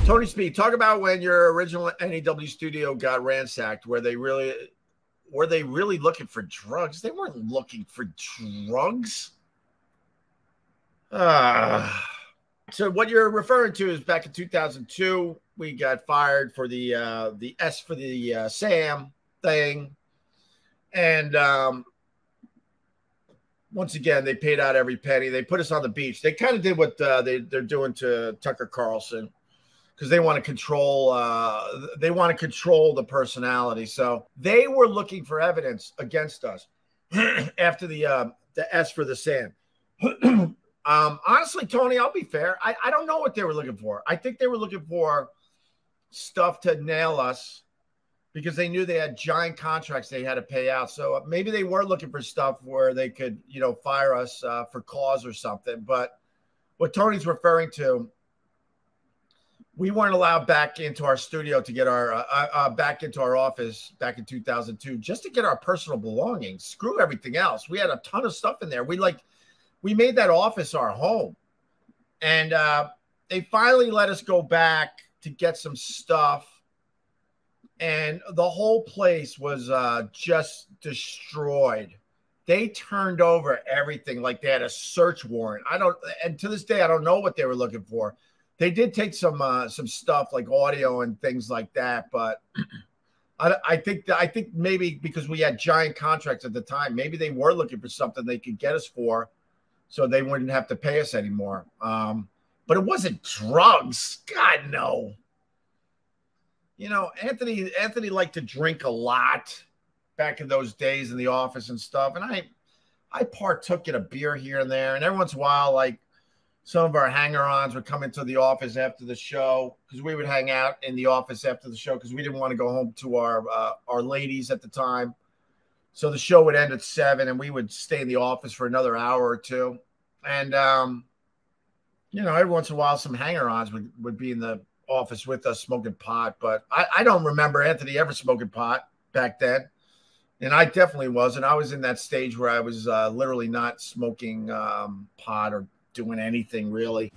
Tony Speed, talk about when your original NEW studio got ransacked. Were they really looking for drugs? They weren't looking for drugs. So what you're referring to is back in 2002, we got fired for the S for the Sam thing, and once again they paid out every penny. They put us on the beach. They kind of did what they're doing to Tucker Carlson, because they want to control the personality. So they were looking for evidence against us after the S for the Sam. Honestly, Tony, I'll be fair. I don't know what they were looking for. I think they were looking for stuff to nail us because they knew they had giant contracts they had to pay out. So maybe they were looking for stuff where they could, fire us for cause or something. But what Tony's referring to, we weren't allowed back into our studio to get our back into our office back in 2002 just to get our personal belongings. Screw everything else. We had a ton of stuff in there. We made that office our home, and they finally let us go back to get some stuff, and the whole place was just destroyed. They turned over everything like they had a search warrant. And to this day, I don't know what they were looking for. They did take some stuff like audio and things like that, but I think maybe because we had giant contracts at the time, maybe they were looking for something they could get us for, so they wouldn't have to pay us anymore. But it wasn't drugs. God, no. Anthony liked to drink a lot back in those days in the office and stuff, and I partook in a beer here and there, and every once in a while, like, some of our hanger-ons would come into the office after the show, because we would hang out in the office after the show because we didn't want to go home to our ladies at the time. So the show would end at 7, and we would stay in the office for another hour or two. And, every once in a while, some hanger-ons would be in the office with us smoking pot. But I don't remember Anthony ever smoking pot back then. And I definitely wasn't. I was in that stage where I was literally not smoking pot or doing anything really.